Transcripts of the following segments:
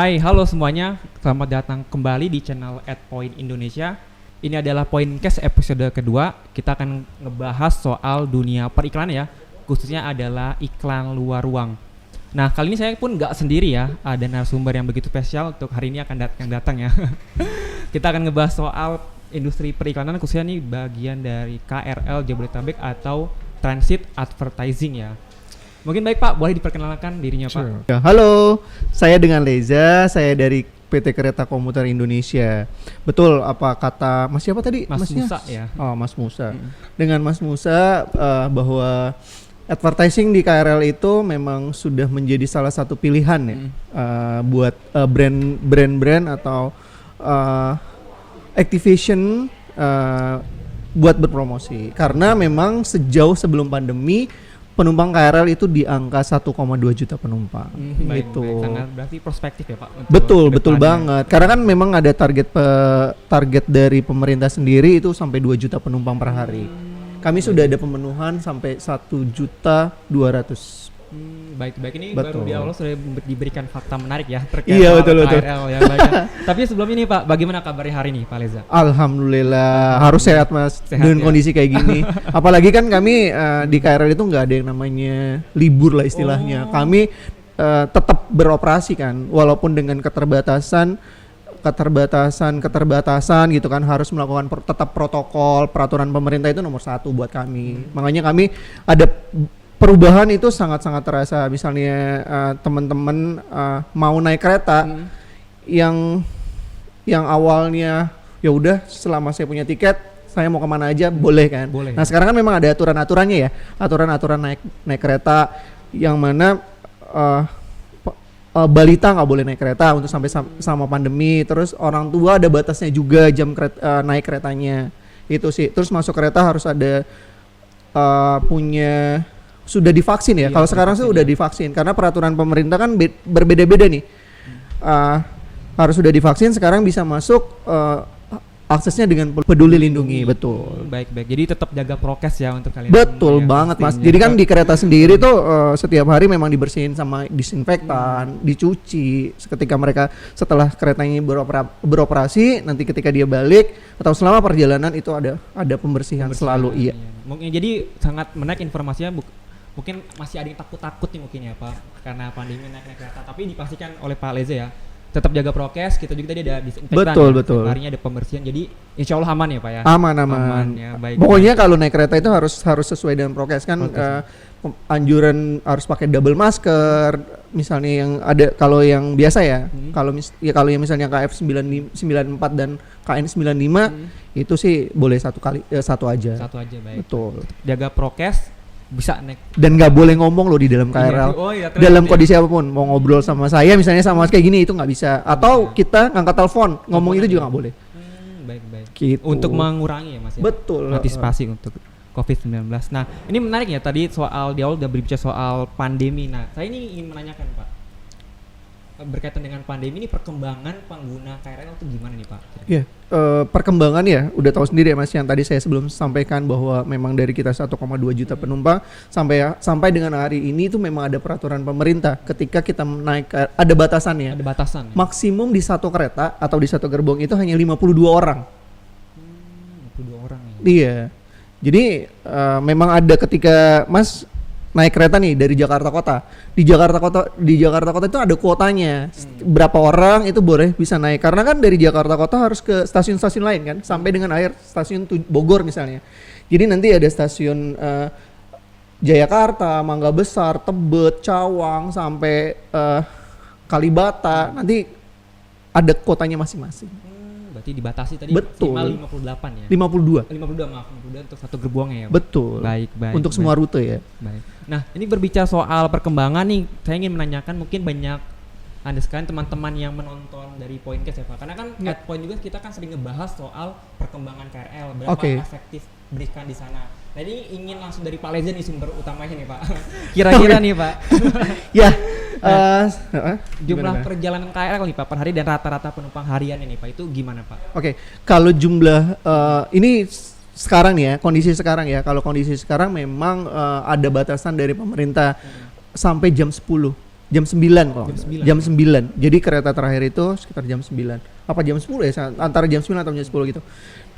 Hai, halo semuanya. Selamat datang kembali di channel @point Indonesia. Ini adalah Pointcast episode kedua. Kita akan ngebahas soal dunia periklanan ya, khususnya adalah iklan luar ruang. Nah, kali ini saya pun nggak sendiri ya, ada narasumber yang begitu spesial untuk hari ini yang datang ya. Kita akan ngebahas soal industri periklanan, khususnya nih bagian dari KRL Jabodetabek atau Transit Advertising ya. Mungkin baik Pak, boleh diperkenalkan dirinya Pak? Ya, halo, saya dengan Leza, saya dari PT Kereta Komuter Indonesia. Betul, apa kata Mas siapa tadi? Mas Masnya? Musa ya. Oh, Mas Musa. Dengan Mas Musa bahwa advertising di KRL itu memang sudah menjadi salah satu pilihan ya buat brand-brand atau activation buat berpromosi. Karena memang sejauh sebelum pandemi penumpang KRL itu di angka 1,2 juta penumpang. Gitu. Itu. Sangat berarti prospektif ya Pak. Betul banget. Karena kan memang ada target dari pemerintah sendiri itu sampai 2 juta penumpang per hari. Kami sudah ada pemenuhan sampai 1.200.000. Baik ini Betul. baru di awal sudah diberikan fakta menarik ya terkait Iya, soal betul. KRL ya. Baik. Tapi sebelum ini Pak, bagaimana kabarnya hari ini Pak Leza? Alhamdulillah, harus sehat Mas Sehat, dengan ya? kondisi kayak gini. Apalagi kan kami di KRL itu nggak ada yang namanya libur lah istilahnya. Kami tetap beroperasi kan, walaupun dengan keterbatasan gitu kan, harus melakukan tetap protokol peraturan pemerintah itu nomor satu buat kami. Makanya kami ada perubahan itu sangat-sangat terasa. Misalnya teman-teman mau naik kereta yang awalnya ya udah selama saya punya tiket saya mau kemana aja boleh kan. Boleh. Nah sekarang kan memang ada aturan-aturannya ya, aturan naik kereta yang mana balita nggak boleh naik kereta untuk sampai sama pandemi. Terus orang tua ada batasnya juga jam naik keretanya itu sih. Terus masuk kereta harus ada punya sudah divaksin ya. Iya, Kalau sekarang sih udah divaksin karena peraturan pemerintah kan berbeda-beda nih. Harus sudah divaksin, sekarang bisa masuk aksesnya dengan peduli lindungi. Betul. Baik. Jadi tetap jaga prokes ya untuk kalian. Betul semua ya, banget Mas. pastinya. Jadi kan di kereta sendiri tuh setiap hari memang dibersihin sama disinfektan, dicuci. Ketika mereka setelah keretanya beroperasi, nanti ketika dia balik atau selama perjalanan itu ada pembersihan selalu. Iya. Mungkin jadi sangat menarik informasinya. Mungkin masih ada yang takut nih mungkin ya Pak karena pandemi naik kereta. Tapi dipastikan oleh Pak Leza ya, tetap jaga prokes. Kita juga tadi ada disinfektan. Betul. Harinya ada pembersihan. Jadi insya Allah aman ya Pak ya. Aman. Ya, baik. Pokoknya kalau naik kereta itu harus sesuai dengan prokes kan. Anjuran harus pakai double masker. Misalnya yang ada kalau yang biasa ya. Kalau yang misalnya KF94 dan KN95 itu sih boleh satu aja. Satu aja baik. Betul. Jaga prokes bisa naik. Dan nggak boleh ngomong loh di dalam KRL. Iya, dalam kondisi apapun, mau ngobrol sama saya misalnya sama kayak gini itu nggak bisa. Atau kita ngangkat telepon ngomong itu juga nggak boleh. Baik. Gitu. Untuk mengurangi ya Mas ya. Betul. Antisipasi untuk COVID-19. Nah, ini menarik ya tadi soal di awal udah berbicara soal pandemi. Nah, saya ini ingin menanyakan Pak, berkaitan dengan pandemi ini perkembangan pengguna KRL itu gimana nih Pak? Iya, perkembangan ya udah tahu sendiri ya Mas, yang tadi saya sebelum sampaikan bahwa memang dari kita 1,2 juta penumpang sampai dengan hari ini itu memang ada peraturan pemerintah ketika kita naik ada batasannya. Ada batasan. Ya? Maksimum di satu kereta atau di satu gerbong itu hanya 52 orang. 52 orang ya. Iya. Jadi memang ada ketika Mas naik kereta nih dari Jakarta Kota. Di Jakarta Kota itu ada kuotanya. Berapa orang itu boleh bisa naik. Karena kan dari Jakarta Kota harus ke stasiun-stasiun lain kan, sampai dengan akhir stasiun Bogor misalnya. Jadi nanti ada stasiun Jayakarta, Mangga Besar, Tebet, Cawang sampai Kalibata. Nanti ada kuotanya masing-masing. Berarti dibatasi tadi Betul. maksimal 58 ya. 52. 52 untuk satu gerbongnya ya. Pak? Betul. Baik. Untuk semua rute ya. Baik. Nah, ini berbicara soal perkembangan nih, saya ingin menanyakan mungkin banyak Anda sekalian teman-teman yang menonton dari Pointcast ya Pak. Karena kan at Point juga kita kan sering ngebahas soal perkembangan KRL, berapa efektif berikan di sana. Nah, ini ingin langsung dari Pak Leza nih sumber utamanya nih Pak. Kira-kira nih Pak. Ya. Jumlah perjalanan KRL nih Pak per hari dan rata-rata penumpang harian ini Pak itu gimana Pak? Oke, kalau jumlah ini sekarang nih ya, kondisi sekarang ya. Kalau kondisi sekarang memang ada batasan dari pemerintah sampai jam 10. Jam 9 kok. Jam 9. Jam 9. Jadi kereta terakhir itu sekitar jam 9. Apa jam 10 ya? Antara jam 9 atau jam 10 gitu.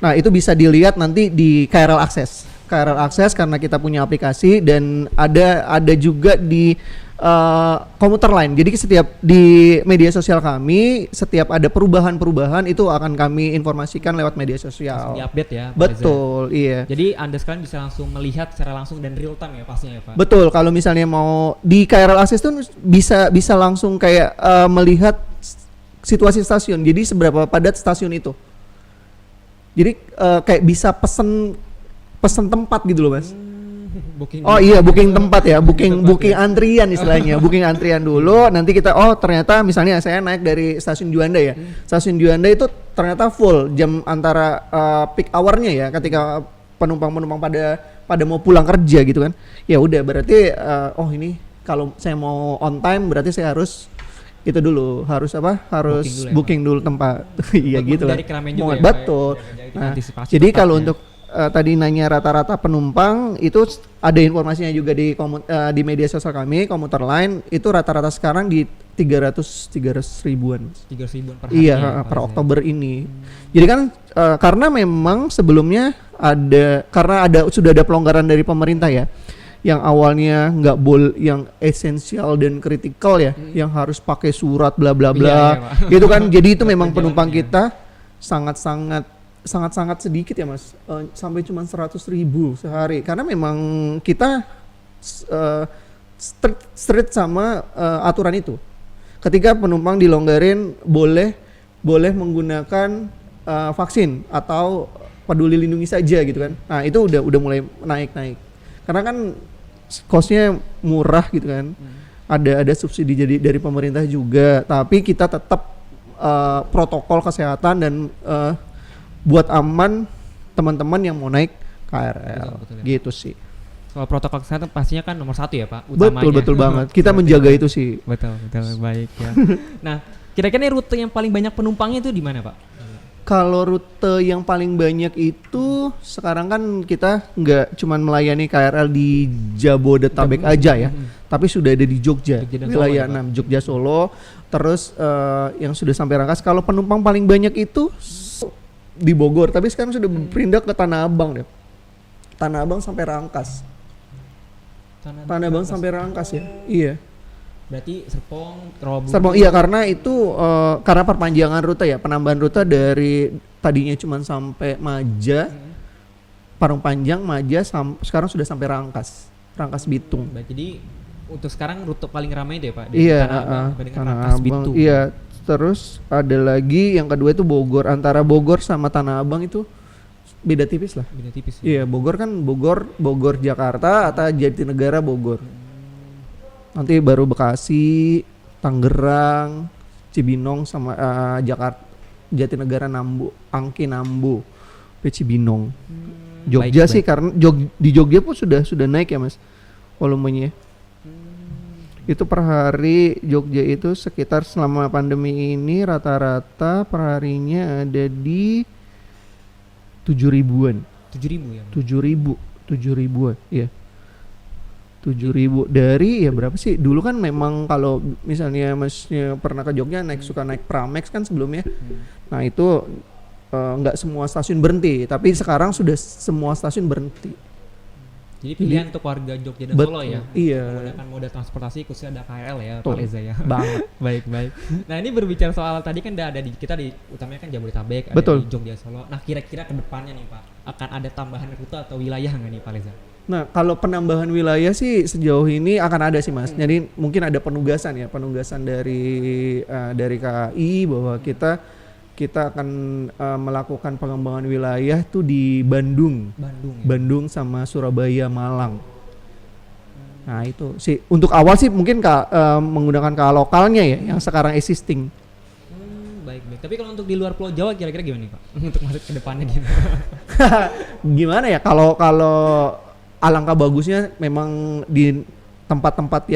Nah, itu bisa dilihat nanti di KRL Access. KRL Access karena kita punya aplikasi dan ada juga di komuter lain. Jadi setiap di media sosial kami, setiap ada perubahan-perubahan itu akan kami informasikan lewat media sosial. Di-update ya, Pak Betul, Reza. iya. Jadi Anda sekalian bisa langsung melihat secara langsung dan real time ya pastinya ya, Pak. Betul, kalau misalnya mau di KRL Access tuh bisa langsung kayak melihat situasi stasiun. Jadi seberapa padat stasiun itu. Jadi kayak bisa pesen tempat gitu loh, Mas. Booking Oh iya, booking tempat ya, booking antrian istilahnya, booking antrian dulu. Nanti kita ternyata misalnya saya naik dari stasiun Juanda ya, stasiun Juanda itu ternyata full jam antara peak hour-nya ya, ketika penumpang pada mau pulang kerja gitu kan. Ya udah berarti ini kalau saya mau on time berarti saya harus itu dulu harus booking dulu tempat. Iya gitu kan. Dari keramaian juga ya, betul. Nah, jadi kalau untuk tadi nanya rata-rata penumpang itu ada informasinya juga di media sosial kami komuter lain itu rata-rata sekarang di 300 ribuan. 300 ribuan per hari. Iya, ya, per Oktober ini. Jadi kan karena memang sebelumnya sudah ada pelonggaran dari pemerintah ya. Yang awalnya nggak yang esensial dan kritikal ya, yang harus pakai surat bla bla bla. Gitu kan. Jadi itu memang penumpang kita sangat sedikit ya Mas, sampai cuma 100 ribu sehari karena memang kita strict sama aturan itu. Ketika penumpang dilonggarin boleh menggunakan vaksin atau peduli lindungi saja gitu kan. Nah itu udah mulai naik karena kan costnya murah gitu kan. Ada subsidi dari pemerintah juga, tapi kita tetap protokol kesehatan dan buat aman teman-teman yang mau naik KRL. Betul, gitu sih. Soal protokol kesehatan pastinya kan nomor 1 ya Pak, utamanya. Betul banget. Kita menjaga itu sih. Betul baik ya. Nah, kira-kira rute yang paling banyak penumpangnya itu di mana Pak? Kalau rute yang paling banyak itu sekarang kan kita nggak cuman melayani KRL di Jabodetabek aja ya, tapi sudah ada di Jogja wilayah 6 Jogja Solo. Terus yang sudah sampai Rangkas. Kalau penumpang paling banyak itu di Bogor, tapi sekarang sudah berpindah ke Tanah Abang deh. Tanah Abang sampai Rangkas. Tanah Abang sampai Rangkas ya. Iya. Berarti Serpong, iya karena itu karena perpanjangan rute ya, penambahan rute dari tadinya cuma sampai Maja, Parung Panjang, Maja, sekarang sudah sampai Rangkas Bitung. Jadi untuk sekarang rute paling ramai deh Pak. Iya, Tanah Rangkas Bitung. Iya. Terus ada lagi yang kedua itu Bogor, antara Bogor sama Tanah Abang itu beda tipis lah. Beda tipis. Iya, Bogor kan Bogor Jakarta atau Jatinegara Bogor. Nanti baru Bekasi, Tangerang, Cibinong sama Jakarta, Jatinegara Angke Nambu, Cibinong. Jogja baik. Karena di Jogja pun sudah naik ya Mas volumenya. Itu per hari Jogja itu sekitar selama pandemi ini rata-rata per harinya ada di 7.000-an. 7.000 ya? 7.000-an, iya. 7.000 dari ya berapa sih? Dulu kan memang kalau misalnya Masnya pernah ke Jogja suka naik Pramex kan sebelumnya. Nah itu nggak semua stasiun berhenti, tapi sekarang sudah semua stasiun berhenti. Jadi pilihan untuk warga Jogja dan Solo ya. Iya. Menggunakan moda transportasi khususnya ada KRL ya, Pak Reza ya. Banget. baik. Nah ini berbicara soal tadi kan ada kita utamanya kan Jabodetabek, ada di Jogja Solo. Nah kira-kira ke depannya nih Pak, akan ada tambahan rute atau wilayah nggak nih Pak Reza? Nah kalau penambahan wilayah sih sejauh ini akan ada sih Mas. Jadi mungkin ada penugasan dari KAI bahwa kita akan melakukan pengembangan wilayah tuh di Bandung sama Surabaya, Malang. Nah itu sih untuk awal sih mungkin menggunakan KA lokalnya ya yang sekarang existing. Baik. Tapi kalau untuk di luar Pulau Jawa kira-kira gimana nih Pak? Untuk masuk ke depannya gimana? Gimana ya kalau alangkah bagusnya memang di tempat-tempat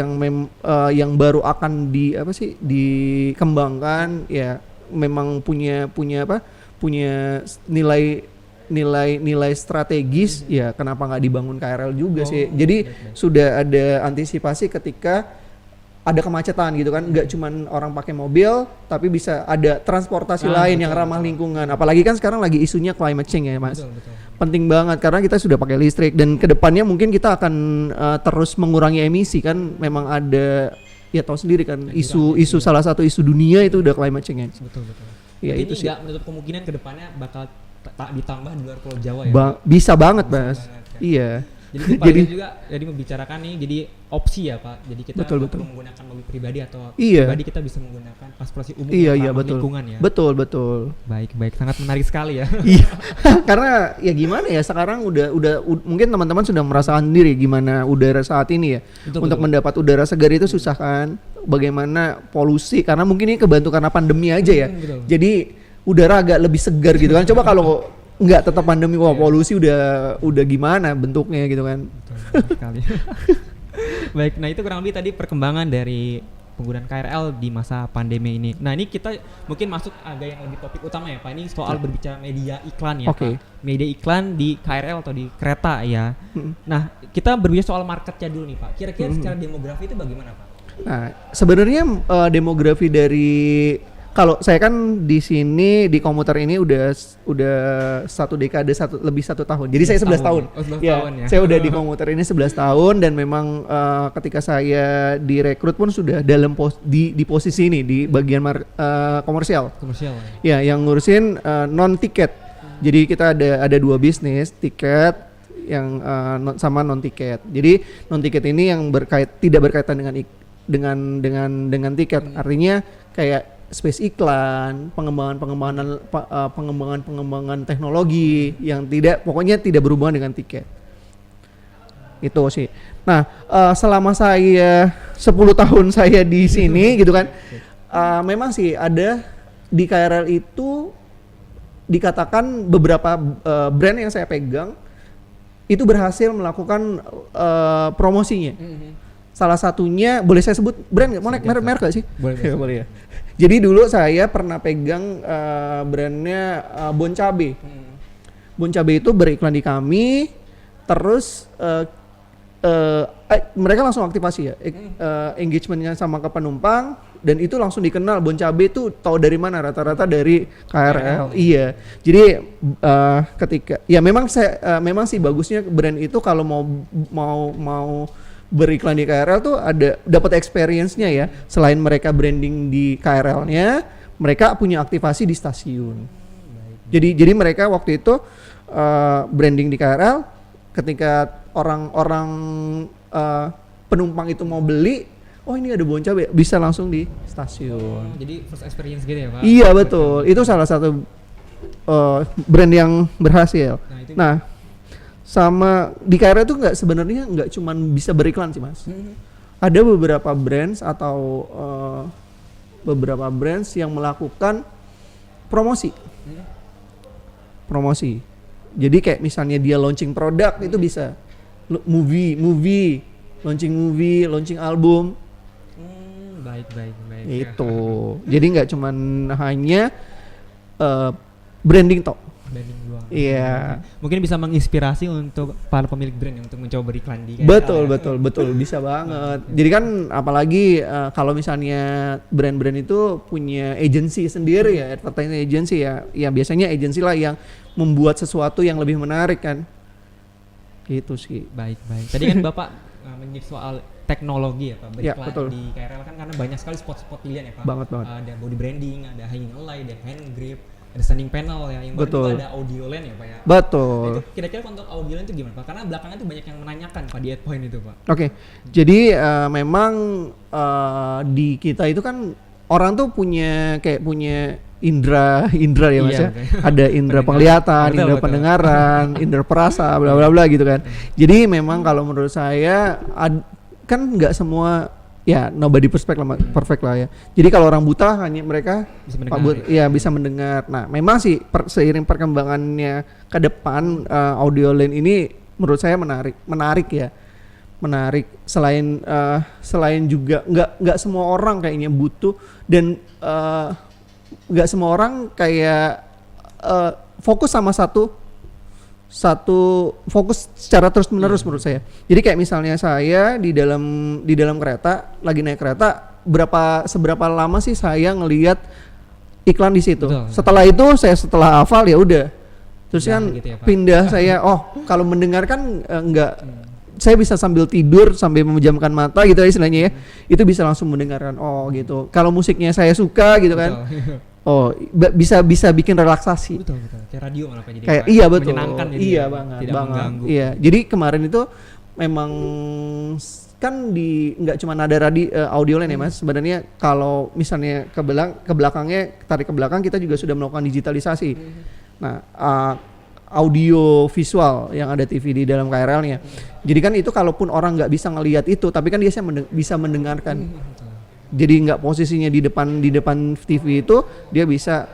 yang baru akan dikembangkan ya. Memang punya nilai strategis ya kenapa nggak dibangun KRL juga sih. Jadi sudah ada antisipasi ketika ada kemacetan gitu kan, nggak cuman orang pakai mobil, tapi bisa ada transportasi lain yang ramah lingkungan. Apalagi kan sekarang lagi isunya climate change ya Mas. Betul. Penting banget karena kita sudah pakai listrik dan kedepannya mungkin kita akan terus mengurangi emisi kan. Memang ada ya tahu sendiri kan isu salah satu isu dunia itu udah climate change. Betul. Ya Jadi itu sih. nggak menutup kemungkinan kedepannya bakal ditambah di luar Pulau Jawa ya. Bisa banget Mas. Kan? Iya. Jadi Pak Yus juga jadi membicarakan nih jadi opsi ya Pak. Jadi kita Betul. perlu menggunakan mobil pribadi atau Iya. pribadi kita bisa menggunakan transportasi umum Iya yang ramah betul. lingkungan ya. Betul. Baik, sangat menarik sekali ya. Iya. Karena ya gimana ya sekarang udah mungkin teman-teman sudah merasakan sendiri gimana udara saat ini ya. Betul. Untuk mendapat udara segar itu susah kan. Bagaimana polusi karena mungkin ini kebantu karena pandemi aja ya. Betul. Jadi udara agak lebih segar gitu kan. Coba kalau nggak tetap pandemi, wah polusi udah gimana bentuknya gitu kan. Betul sekali. Baik, nah itu kurang lebih tadi perkembangan dari penggunaan KRL di masa pandemi ini. Nah ini kita mungkin masuk agak yang lebih topik utama ya Pak. Ini soal berbicara media iklan ya Oke. Pak. Media iklan di KRL atau di kereta ya. Nah kita berbicara soal marketnya dulu nih Pak. Kira-kira secara demografi itu bagaimana Pak? Nah, sebenarnya demografi dari kalau saya kan di sini di komuter ini udah satu dekade lebih 1 tahun. Jadi saya 11 tahun. Oh, 11 Ya, tahun ya. saya udah di komuter ini 11 tahun dan memang ketika saya direkrut pun sudah dalam di posisi ini di bagian komersial. Komersial. Ya, yang ngurusin non tiket. Jadi kita ada 2 bisnis, tiket yang sama non tiket. Jadi non tiket ini yang tidak berkaitan dengan tiket. Artinya kayak space iklan, pengembangan teknologi yang pokoknya tidak berhubungan dengan tiket. Itu sih. Nah, selama saya 10 tahun saya di sini gitu kan, memang sih ada di KRL itu dikatakan beberapa brand yang saya pegang itu berhasil melakukan promosinya. Salah satunya boleh saya sebut brand nggak? Mau merek gak sih? Boleh ya. Jadi dulu saya pernah pegang brandnya Bon Cabe. Bon Cabe itu beriklan di kami, terus mereka langsung aktivasi ya, engagementnya sama ke penumpang, dan itu langsung dikenal. Bon Cabe itu tahu dari mana? Rata-rata dari KRL. Iya. Jadi ketika ya memang sih bagusnya brand itu kalau mau beriklan di KRL tuh ada dapat experience-nya ya. Selain mereka branding di KRL-nya, mereka punya aktivasi di stasiun. Jadi mereka waktu itu branding di KRL, ketika orang-orang penumpang itu mau beli, oh ini ada Bon Cabe, bisa langsung di stasiun. Jadi first experience gitu ya Pak? Iya betul, itu salah satu brand yang berhasil. Nah sama di KRL itu sebenarnya nggak cuma bisa beriklan sih Mas. Ada beberapa brands atau beberapa brands yang melakukan promosi. Jadi kayak misalnya dia launching produk itu bisa movie, launching album. Baik. Itu. Jadi nggak cuma hanya branding tok. Branding doang. Iya. Mungkin bisa menginspirasi untuk para pemilik brand yang untuk mencoba beriklan di KRL. Betul, bisa banget. Jadi kan apalagi kalau misalnya brand-brand itu punya agency sendiri ya, advertising agency ya biasanya agency lah yang membuat sesuatu yang lebih menarik kan. Gitu sih. Baik. Tadi kan Bapak menyinggung soal teknologi ya Pak, beriklan di KRL kan karena banyak sekali spot-spot pilihan ya Pak. Banget. Ada body branding, ada hanging light, ada hand grip, ada standing panel ya, yang baru juga ada audio line ya Pak ya. Betul. Nah, itu kira-kira untuk audio line itu gimana Pak? Karena belakangan itu banyak yang menanyakan Pak di AdPoint itu Pak. Oke. Jadi memang di kita itu kan orang tuh punya indra ya Mas ya. Ada indra penglihatan, indra pendengaran, indra perasa, bla bla bla gitu kan. Jadi memang kalau menurut saya kan nggak semua ya nobody perfect lah ya. Jadi kalau orang buta hanya mereka bisa mendengar. Nah, memang sih seiring perkembangannya ke depan audio line ini menurut saya menarik ya. Menarik selain juga nggak semua orang kayaknya butuh dan nggak semua orang kayak fokus sama satu satu fokus secara terus menerus menurut saya. Jadi kayak misalnya saya di dalam kereta, lagi naik kereta, seberapa lama sih saya ngelihat iklan di situ. Betul. Setelah itu setelah hafal ya udah. Terus Nah, kan gitu ya, Pak. pindah saya, kalau mendengarkan enggak, saya bisa sambil tidur sambil memejamkan mata gitu ya istilahnya ya. Itu bisa langsung mendengarkan gitu. Kalau musiknya saya suka gitu kan. Betul. Bisa bikin relaksasi. Betul. Kayak radio malah Pak, jadi Kayak Pak. iya betul. Menyenangkan jadi Iya ya, banget, tidak mengganggu. Iya. Jadi kemarin itu memang kan nggak cuma ada audio line ya Mas. Sebenarnya kalau misalnya ke belakangnya tarik ke belakang kita juga sudah melakukan digitalisasi. Nah, audio visual yang ada TV di dalam KRL-nya. Jadi kan itu kalaupun orang nggak bisa ngelihat itu, tapi kan dia bisa mendengarkan. Jadi nggak posisinya di depan TV itu, dia bisa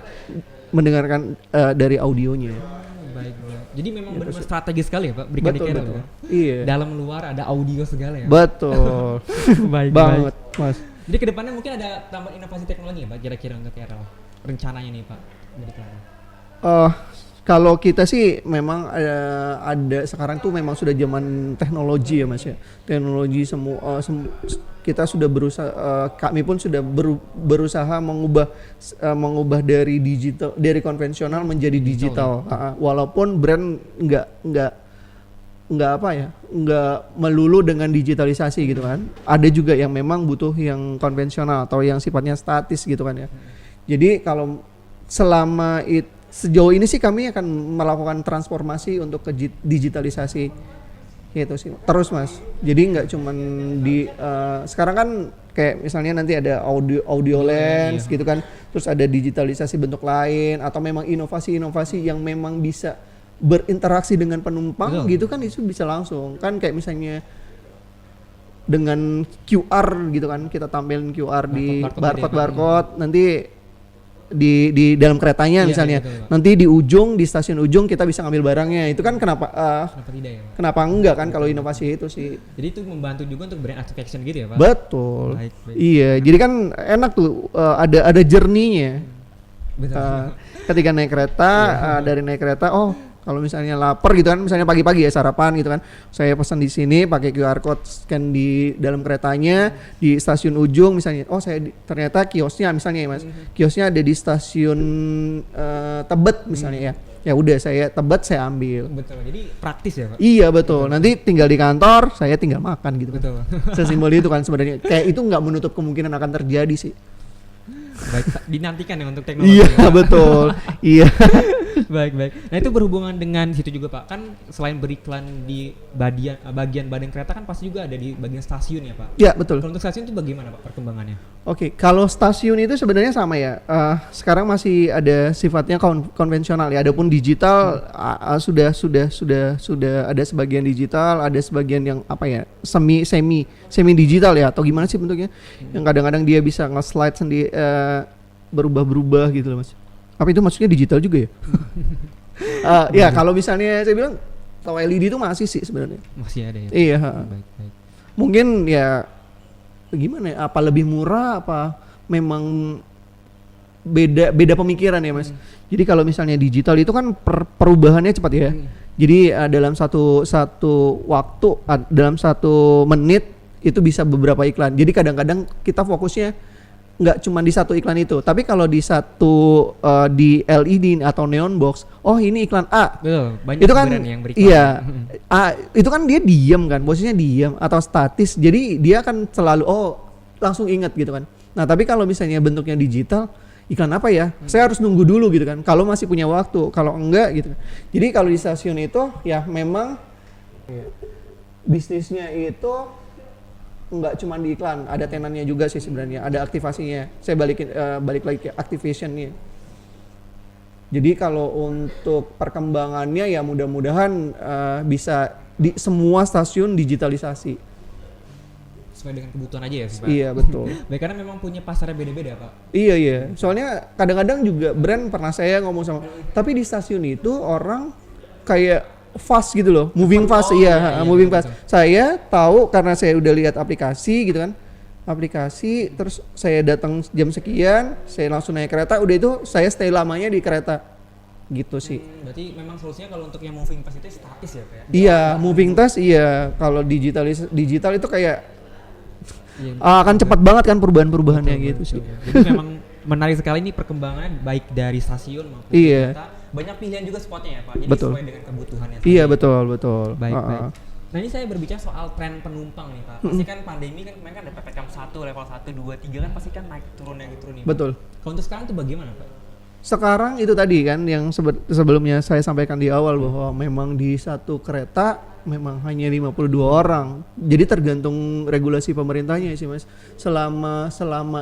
mendengarkan dari audionya. Baik. Jadi memang benar strategis sekali ya Pak, berikan Betul. ya. Iya. Dalam luar ada audio segala ya. Betul. Baik Banget, Mas. Jadi kedepannya mungkin ada tambahan inovasi teknologi ya Pak, kira-kira untuk KRL rencananya nih Pak. Kalau kita sih memang ada sekarang tuh memang sudah zaman teknologi ya Mas ya. Teknologi semua kita sudah berusaha, kami pun sudah berusaha mengubah dari digital, dari konvensional menjadi digital. Walaupun brand nggak melulu dengan digitalisasi gitu kan. Ada juga yang memang butuh yang konvensional atau yang sifatnya statis gitu kan ya. Jadi kalau sejauh ini sih kami akan melakukan transformasi untuk ke digitalisasi gitu sih terus Mas. Jadi nggak cuman sekarang kan kayak misalnya nanti ada audio lens gitu kan, terus ada digitalisasi bentuk lain atau memang inovasi-inovasi yang memang bisa berinteraksi dengan penumpang. Betul. Gitu kan itu bisa langsung kan kayak misalnya dengan QR gitu kan, kita tampilin QR di barcode nanti di dalam keretanya misalnya. Betul. Nanti di stasiun ujung kita bisa ngambil barangnya. Itu kan kenapa tidak ya Pak? Kenapa enggak kan kalau inovasi itu sih. Jadi itu membantu juga untuk brand activation gitu ya Pak? Betul. Baik. Iya, jadi kan enak tuh ada journey-nya. Betul. Ketika naik kereta, dari naik kereta kalau misalnya lapar gitu kan, misalnya pagi-pagi ya sarapan gitu kan, saya pesan di sini pakai QR code, scan di dalam keretanya di stasiun ujung misalnya, ternyata kiosnya misalnya ya Mas, kiosnya ada di stasiun Tebet misalnya ya udah saya Tebet saya ambil. Betul, jadi praktis ya Pak? Iya betul. Nanti tinggal di kantor saya tinggal makan gitu. Betul. Sesimpel itu kan sebenarnya, kayak itu nggak menutup kemungkinan akan terjadi sih. Baik, dinantikan ya untuk teknologi. Iya betul. Iya. Baik. Nah itu berhubungan dengan situ juga Pak. Kan selain beriklan di bagian badan kereta kan pasti juga ada di bagian stasiun ya Pak. Iya betul. Kalau untuk stasiun itu bagaimana Pak perkembangannya? Oke, kalau stasiun itu sebenarnya sama ya. Sekarang masih ada sifatnya konvensional ya. Adapun digital sudah ada sebagian digital, ada sebagian yang semi digital ya, atau gimana sih bentuknya? Yang kadang-kadang dia bisa nge-slide sendiri, berubah-berubah gitu loh Mas. Apa itu maksudnya digital juga ya? Ya kalau misalnya saya bilang tahu LED itu masih sih sebenarnya. Masih ada ya. Iya. Baik. Mungkin ya gimana ya? Apa lebih murah? Apa memang beda pemikiran ya Mas? Jadi kalau misalnya digital itu kan perubahannya cepat ya. Jadi dalam satu waktu, dalam 1 menit itu bisa beberapa iklan. Jadi kadang-kadang kita fokusnya nggak cuma di satu iklan itu, tapi kalau di di LED atau neon box, ini iklan A. Betul, banyak itu kan yang beriklan. Iya. Itu kan dia diam kan, posisinya diam atau statis. Jadi dia akan selalu langsung ingat gitu kan. Nah, tapi kalau misalnya bentuknya digital, iklan apa ya? Saya harus nunggu dulu gitu kan. Kalau masih punya waktu, kalau enggak gitu. Jadi kalau di stasiun itu ya memang bisnisnya itu nggak cuma di iklan, ada tenannya juga sih sebenarnya, ada aktivasinya. Saya balik lagi ke activationnya. Jadi kalau untuk perkembangannya ya mudah-mudahan bisa di semua stasiun digitalisasi. Sesuai dengan kebutuhan aja ya Pak? Iya betul. Baik, karena memang punya pasarnya beda-beda Pak. Iya. Soalnya kadang-kadang juga brand pernah saya ngomong sama, tapi di stasiun itu orang kayak fast gitu loh, moving fast. Moving fast. Saya tahu karena saya udah lihat aplikasi gitu kan, terus saya datang jam sekian, saya langsung naik kereta, udah itu saya stay lamanya di kereta gitu sih. Berarti memang solusinya kalau untuk yang moving pass itu statis ya Pak ya? Iya, moving task iya. Kalau digital itu kayak Iya, akan cepat banget kan perubahan-perubahannya betul, gitu betul. sih. Jadi memang menarik sekali nih perkembangan baik dari stasiun maupun Iya. kereta. Banyak pilihan juga spotnya ya Pak. Jadi Betul. sesuai dengan kebutuhannya. Iya, betul. Baik, Heeh. baik. Nah ini saya berbicara soal tren penumpang nih Pak. Pasti kan pandemi kan kemarin kan ada PPKM 1, level 1, 2, 3 kan pasti kan naik turun nih Pak. Betul. Kalau untuk sekarang itu bagaimana Pak? Sekarang itu tadi kan yang sebelumnya saya sampaikan di awal bahwa memang di satu kereta memang hanya 52 orang. Jadi tergantung regulasi pemerintahnya sih Mas. Selama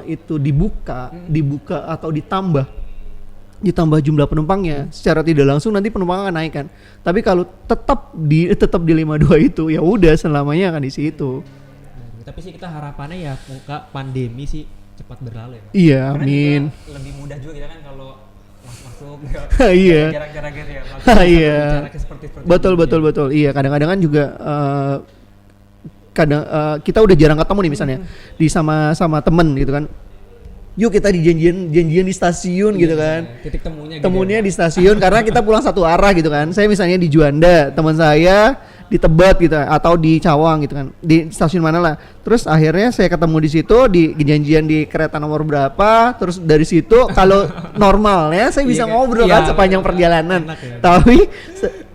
itu dibuka atau ditambah jumlah penumpangnya secara tidak langsung nanti penumpang akan naik kan. Tapi kalau tetap di 52 itu ya udah selamanya akan di situ. Tapi sih kita harapannya ya muka pandemi sih cepat berlalu ya Pak. Iya, Karena amin. juga lebih mudah juga kita kan kalau masuk Iya. jarang-jarang gitu ya. Iya. Seperti Betul. Iya, kadang-kadang kan juga kita udah jarang ketemu nih misalnya di sama temen gitu kan. Yuk kita janjian di stasiun gitu kan. Titik temunya Temunya gitu ya, di stasiun karena kita pulang satu arah gitu kan. Saya misalnya di Juanda, teman saya di Tebet gitu atau di Cawang gitu kan. Di stasiun mana lah. Terus akhirnya saya ketemu di situ di janjian di kereta nomor berapa. Terus dari situ kalau normalnya saya bisa Iya, ngobrol iya, kan sepanjang perjalanan. enak ya. Tapi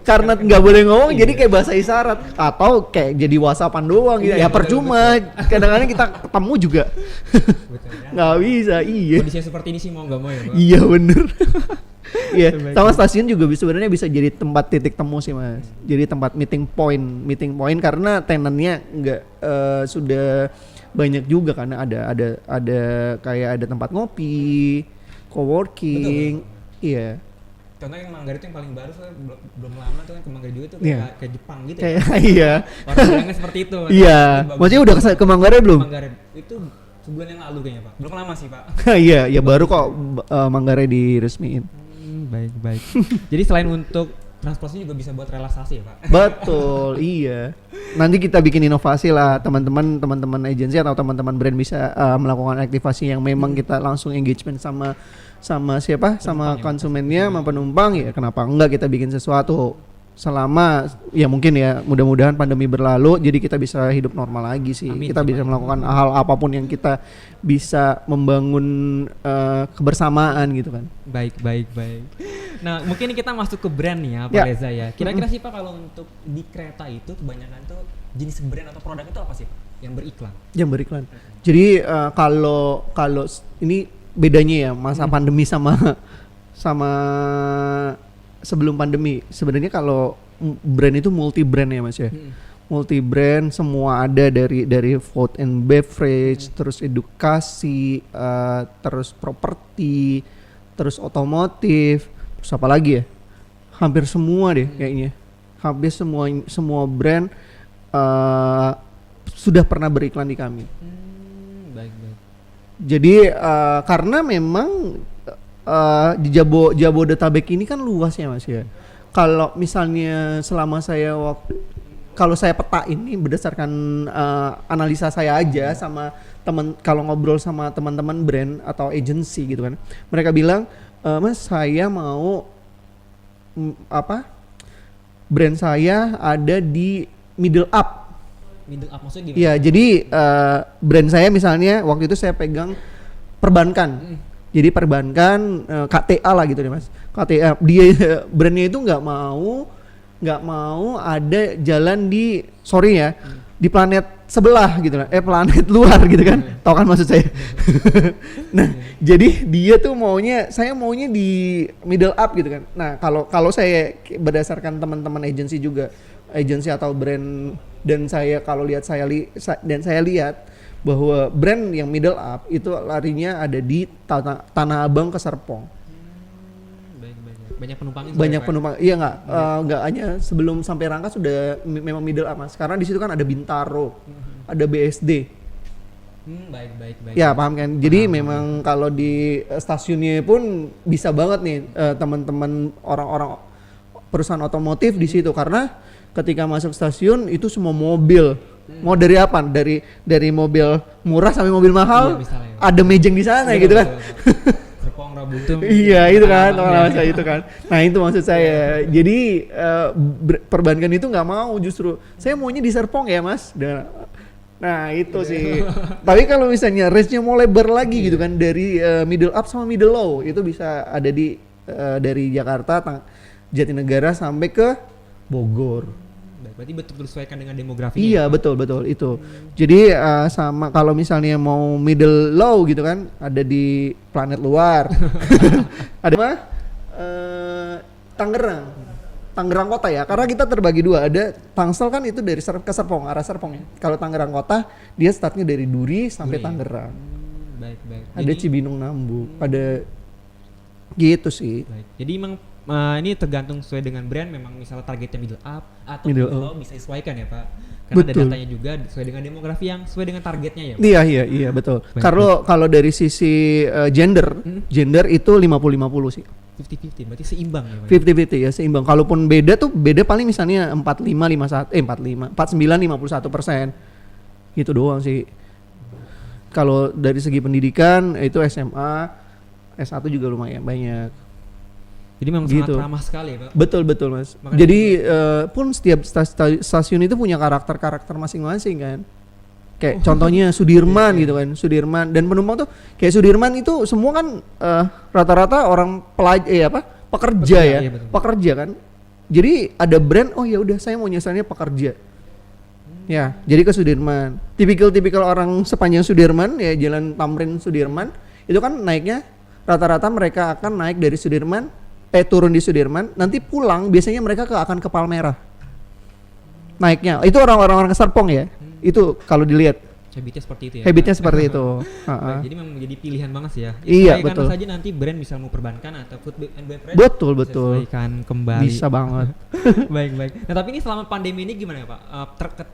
karena nggak boleh ngomong jadi kayak bahasa isyarat atau kayak jadi whatsappan doang gitu. Iya, Ya betul, percuma. Kadang-kadang kita ketemu juga Betul ya. nggak bisa. Iya. Kondisi seperti ini sih mau nggak mau ya Pak. Iya bener. Iya, Sebaiknya. sama stasiun juga sebenarnya bisa jadi tempat titik temu sih Mas. Jadi tempat meeting point karena tenannya nggak sudah banyak juga karena ada kayak ada tempat ngopi, co-working, iya. Contohnya yang Manggarai itu yang paling baru soalnya belum lama tuh kan ke Manggarai juga tuh Iya. kayak Jepang gitu Kayak ya. iya, Orang-orangnya seperti itu. iya. Bagus. Maksudnya udah ke Manggarai belum? Manggarai itu sebulan yang lalu kayaknya Pak. Belum lama sih Pak. Iya, ya baru kok Manggarai diresmiin. Baik. Jadi selain untuk transportasi juga bisa buat relaksasi ya Pak. Betul, iya. Nanti kita bikin inovasi lah teman-teman agensi atau teman-teman brand bisa melakukan aktivasi yang memang kita langsung engagement sama siapa? Sama Penumpang ya, konsumennya, sama penumpang ya. Kenapa enggak kita bikin sesuatu selama ya mungkin ya mudah-mudahan pandemi berlalu jadi kita bisa hidup normal lagi sih. Amin, Kita bisa melakukan hal apapun yang kita bisa membangun kebersamaan gitu kan. Baik. Nah mungkin kita masuk ke brand nih ya Pak Ya. Reza ya. Kira-kira sih Pak kalau untuk di kereta itu kebanyakan tuh jenis brand atau produk itu apa sih Pak yang beriklan? Yang beriklan. Jadi kalau ini bedanya ya masa pandemi sama sebelum pandemi. Sebenarnya kalau brand itu multi brand ya Mas ya. Multi brand semua ada dari food and beverage, terus edukasi, terus properti, terus otomotif, terus apa lagi ya? Hampir semua deh kayaknya. Hampir semua brand sudah pernah beriklan di kami. Baik. Jadi karena memang di Jabodetabek ini kan luas ya Mas ya. Kalau misalnya selama kalau saya peta ini berdasarkan analisa saya aja sama kalau ngobrol sama teman-teman brand atau agency gitu kan. Mereka bilang, "Mas, saya mau brand saya ada di middle up." Middle up maksudnya gimana? Iya, jadi brand saya misalnya waktu itu saya pegang perbankan. Jadi perbankan KTA lah gitu deh Mas. KTA dia brandnya itu nggak mau ada jalan di di planet sebelah gitu lah. Planet luar gitu kan. Tahu kan maksud saya. Nah, jadi dia tuh saya maunya di middle up gitu kan. Nah, kalau saya berdasarkan teman-teman agensi juga, agensi atau brand dan saya lihat bahwa brand yang middle up itu larinya ada di Tanah Abang ke Serpong. Baik. Banyak penumpangnya. Banyak penumpang. Iya nggak hanya sebelum sampai Rangkas sudah memang middle up Mas. Karena di situ kan ada Bintaro, ada BSD. Baik. Ya paham kan. Jadi memang kalau di stasiunnya pun bisa banget nih teman-teman orang-orang perusahaan otomotif di situ karena ketika masuk stasiun itu semua mobil. Mau dari apa? Dari mobil murah sampai mobil mahal. Iya, misalnya. Ada mejeng di sana Betul, gitu kan. betul. Serpong Rabutum. Iya itu kan, Pengalaman saya itu kan. Nah itu maksud saya. Jadi perbankan itu nggak mau, justru saya maunya di Serpong ya mas. Nah itu sih. Tapi kalau misalnya range-nya mau lebar lagi gitu kan, dari middle up sama middle low itu bisa ada di dari Jakarta, Jatinegara sampai ke Bogor. Berarti betul disesuaikan dengan demografi. Iya betul itu. Jadi sama kalau misalnya mau middle low gitu kan, ada di planet luar. Ada apa? Tangerang kota ya, karena kita terbagi dua. Ada Tangsel kan itu dari ke Serpong, arah Serpong ya. Kalau Tangerang kota dia startnya dari Duri sampai Tangerang. Baik. Ada Cibinong Nambu, ada gitu sih. Baik. Jadi memang ini tergantung sesuai dengan brand, memang misalnya targetnya middle up atau Middle middle low bisa disesuaikan ya Pak. Karena ada datanya juga sesuai dengan demografi yang sesuai dengan targetnya ya Pak. Iya betul. Kalau dari sisi gender itu 50-50 sih. 50-50 berarti seimbang ya Pak. 50-50 ya, seimbang. Kalaupun beda tuh beda paling misalnya 49% gitu doang sih. Kalau dari segi pendidikan itu SMA, S1 juga lumayan banyak. Jadi memang gitu. sangat ramah sekali ya Pak. Betul mas. Makanya jadi pun setiap stasiun itu punya karakter masing-masing kan. Kayak contohnya Sudirman gitu kan, Sudirman dan penumpang tuh kayak Sudirman itu semua kan rata-rata orang pekerja ya, iya, pekerja kan. Jadi ada brand, oh ya udah saya mau nyeselnya pekerja. Ya, jadi ke Sudirman. Tipikal orang sepanjang Sudirman ya, Jalan Tamrin Sudirman itu kan naiknya rata-rata mereka akan naik dari Sudirman, turun di Sudirman, nanti pulang biasanya mereka akan ke Palmerah. Naiknya itu orang-orang ke Serpong ya. Itu kalau dilihat habitnya seperti itu ya. Habitnya seperti itu. Jadi memang menjadi pilihan banget sih ya. Iya betul. Karena saja nanti brand bisa mau perbankan atau food and beverage. Betul. Sesuaikan kembali. Bisa banget. baik. Nah tapi ini selama pandemi ini gimana ya Pak?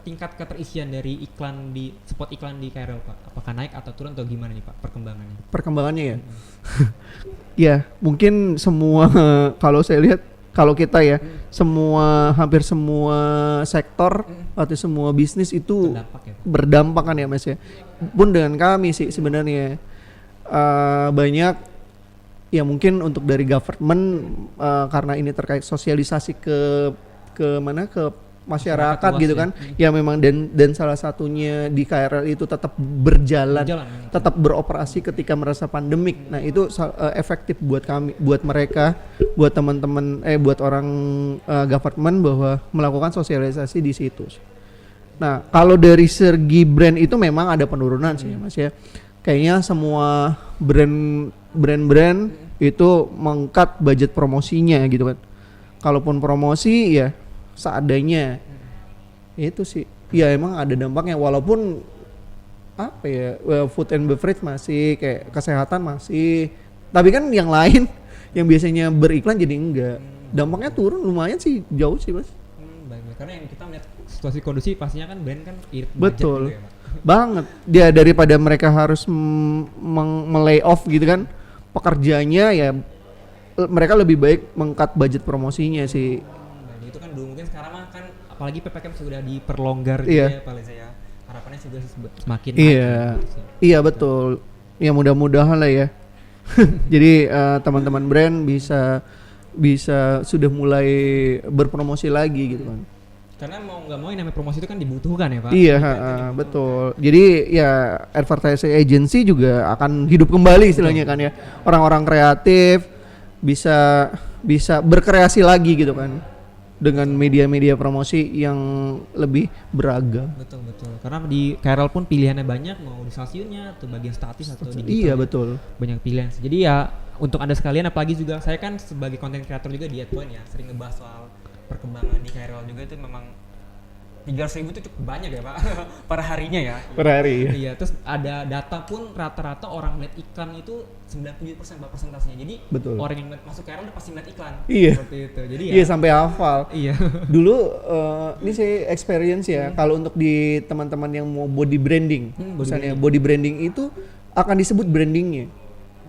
Tingkat keterisian dari iklan di spot iklan di KRL Pak. Apakah naik atau turun atau gimana nih Pak perkembangannya? Perkembangannya ya. Ya mungkin semua kalau saya lihat. Kalau kita ya, hampir semua sektor atau semua bisnis itu berdampak kan ya mas ya. Pun dengan kami sih sebenarnya banyak ya mungkin untuk dari government karena ini terkait sosialisasi ke masyarakat gitu kan. Ya memang dan salah satunya di KRL itu tetap berjalan. Tetap beroperasi ketika merasa pandemik. Nah, itu efektif buat kami, buat mereka, buat teman-teman buat orang government bahwa melakukan sosialisasi di situ. Nah, kalau dari segi brand itu memang ada penurunan sih Mas ya. Kayaknya semua brand itu meng-cut budget promosinya gitu kan. Kalaupun promosi ya seadanya. Itu sih. Ya emang ada dampaknya walaupun food and beverage masih, kayak kesehatan masih. Tapi kan yang lain yang biasanya beriklan jadi enggak. Dampaknya turun lumayan sih, jauh sih Mas. Baik. Karena yang kita melihat situasi kondisi pastinya kan brand kan irit betul juga ya, Pak. Banget. Dia daripada mereka harus melay off gitu kan pekerjanya, ya mereka lebih baik meng-cut budget promosinya sih. Itu kan dulu mungkin sekarang mah kan apalagi PPKM sudah diperlonggar gitu ya Pak Leza ya. Harapannya juga semakin Iya betul. Ya mudah-mudahan lah ya. Jadi teman-teman brand bisa sudah mulai berpromosi lagi gitu kan. Karena mau nggak mau yang namanya promosi itu kan dibutuhkan ya Pak. Iya betul. Jadi ya advertising agency juga akan hidup kembali istilahnya kan ya. Orang-orang kreatif bisa berkreasi lagi gitu kan. Dengan media-media promosi yang lebih beragam. Betul. Karena di KRL pun pilihannya banyak, mau di stasiunnya atau bagian statis atau digital. Iya betul. Banyak pilihan. Jadi ya untuk Anda sekalian, apalagi juga saya kan sebagai content creator juga di Adpoint ya, sering ngebahas soal perkembangan di KRL juga. Itu memang 300.000 itu cukup banyak ya Pak per harinya ya. Per hari. Iya, terus ada data pun rata-rata orang melihat iklan itu 97% persentasenya. Jadi betul. Orang yang masuk KRL udah pasti melihat iklan. Iya. Seperti itu. Jadi ya. Iya sampai hafal. Iya. Dulu ini saya experience ya. Kalau untuk di teman-teman yang mau body branding, misalnya body branding itu akan disebut brandingnya.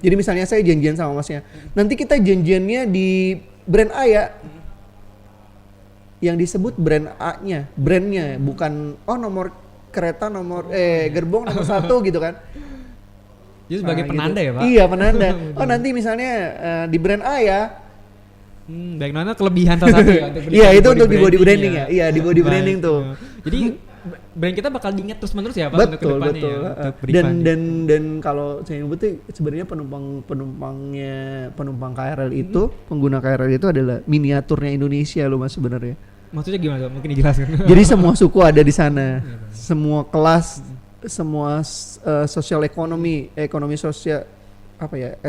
Jadi misalnya saya janjian sama masnya, nanti kita janjiannya di brand A ya. Yang disebut brand A-nya, brandnya, bukan nomor kereta gerbong nomor 1 gitu kan. Jadi sebagai penanda ya, Pak? Iya, penanda. Oh, nanti misalnya di brand A ya. Baik, namanya kelebihan salah satu ya untuk Iya, itu untuk di body branding ya. Iya, di body Baik, branding tuh. Jadi brand kita bakal diingat terus menerus ya, Pak, untuk Betul, kedepannya betul. ya, untuk branding. Dan kalau saya nyebut tuh sebenarnya penumpang KRL itu, pengguna KRL itu adalah miniaturnya Indonesia loh Mas sebenarnya. Maksudnya gimana, Pak? Mungkin dijelaskan. Jadi semua suku ada di sana. Semua kelas, semua sosial ekonomi sosial apa ya?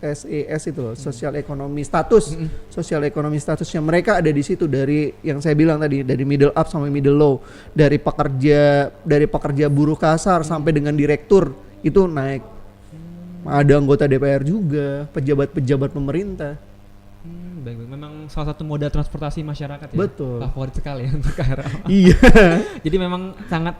SES itu loh, sosial ekonomi status. Sosial ekonomi statusnya mereka ada di situ, dari yang saya bilang tadi, dari middle up sampai middle low, dari pekerja buruh kasar sampai dengan direktur itu naik. Ada anggota DPR juga, pejabat-pejabat pemerintah. Baik. Memang salah satu moda transportasi masyarakat ya. Betul. Favorit sekali ya untuk KRL. Iya. Jadi memang sangat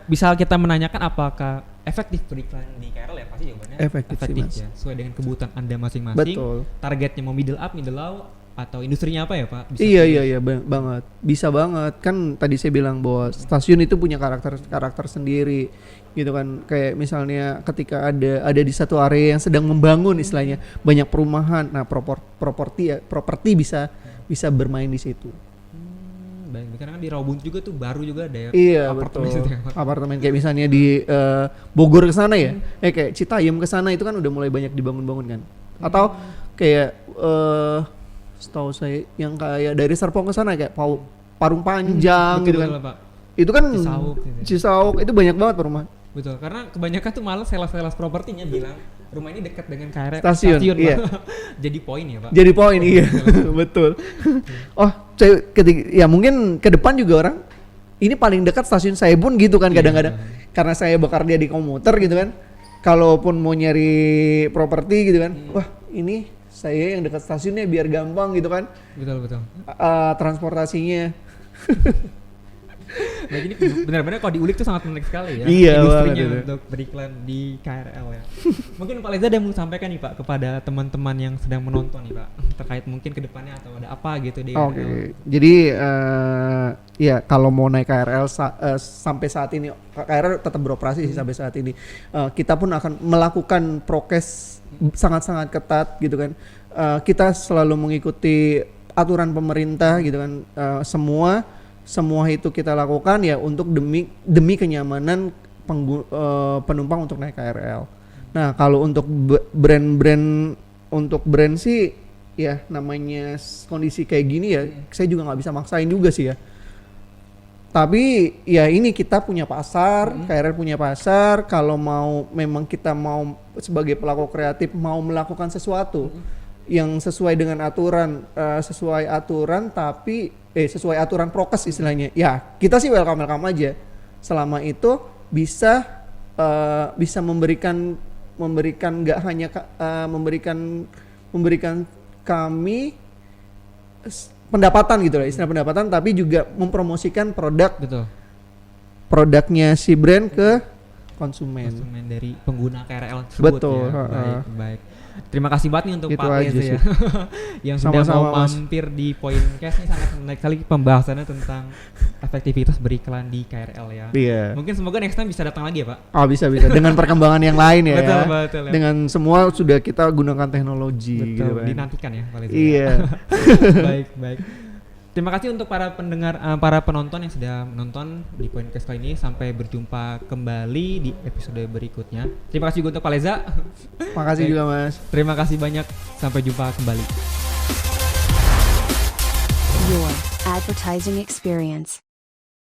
bisa kita menanyakan apakah efektif beriklan di KRL ya, pasti jawabannya Efektif sih, Mas. ya, sesuai dengan kebutuhan Anda masing-masing. Betul. Targetnya mau middle up, middle low, atau industrinya apa ya, Pak? Bisa Iya banget. Bisa banget. Kan tadi saya bilang bahwa stasiun itu punya karakter sendiri gitu kan. Kayak misalnya ketika ada di satu area yang sedang membangun istilahnya, banyak perumahan. Nah, properti bisa bermain di situ. Baik, karena kan di Rawabuntu juga tuh baru juga ada ya. Iya, apartemen betul. situ ya, Pak. Apartemen kayak misalnya di Bogor ke sana ya. Kayak Citayam ke sana itu kan udah mulai banyak dibangun-bangun kan. Atau kayak setahu saya yang kayak dari Serpong ke sana kayak Parung Panjang gitu kan. Betul, Pak. Itu kan Cisauk itu banyak banget perumahan. Betul, karena kebanyakan tuh malah sales propertinya bilang rumah ini dekat dengan KRL Stasiun, iya. Jadi poin ya, Pak. Jadi poin iya. Betul. Oh, ya mungkin ke depan juga orang ini paling dekat stasiun saya pun gitu kan kadang-kadang. Karena saya bekerja di komuter gitu kan. Kalaupun mau nyari properti gitu kan. Wah, ini saya yang dekat stasiunnya biar gampang gitu kan. Betul. Transportasinya. Nah, ini benar-benar kalau diulik tuh sangat menarik sekali ya. Iya, industrinya banget, untuk beriklan di KRL ya. Mungkin Pak Leza ada yang mau sampaikan nih, Pak, kepada teman-teman yang sedang menonton nih, Pak, terkait mungkin kedepannya atau ada apa gitu di KRL. Oke. Jadi ya kalau mau naik KRL sampai saat ini KRL tetap beroperasi sih sampai saat ini. Kita pun akan melakukan prokes sangat-sangat ketat gitu kan. Kita selalu mengikuti aturan pemerintah gitu kan. Semua itu kita lakukan ya untuk demi kenyamanan penumpang untuk naik KRL. Nah, kalau untuk brand sih ya namanya kondisi kayak gini ya, saya juga nggak bisa maksain juga sih ya. Tapi ya ini kita punya pasar, KRL punya pasar. Kalau memang kita mau sebagai pelaku kreatif mau melakukan sesuatu yang sesuai dengan aturan, sesuai aturan prokes istilahnya. Ya, kita sih welcome aja. Selama itu bisa memberikan nggak hanya memberikan kami pendapatan gitu lah, istilah pendapatan, tapi juga mempromosikan produknya si brand ke konsumen dari pengguna KRL tersebut. Betul. Ya. Baik. Terima kasih banget nih untuk Itu Pak Leza ya yang sudah Sama-sama, mau mampir di Poincast. Ini sangat menarik sekali pembahasannya tentang efektivitas beriklan di KRL ya. Iya. Mungkin semoga next time bisa datang lagi ya, Pak. Oh, bisa dengan perkembangan yang lain ya. Betul ya. Dengan semua sudah kita gunakan teknologi gitu kan. Dinantikan ya Pak Leza. Iya. Baik. Terima kasih untuk para pendengar, para penonton yang sudah menonton di Poincast kali ini. Sampai berjumpa kembali di episode berikutnya. Terima kasih juga untuk Pak Leza. Makasih juga Mas. Terima kasih banyak. Sampai jumpa kembali. Your advertising experience.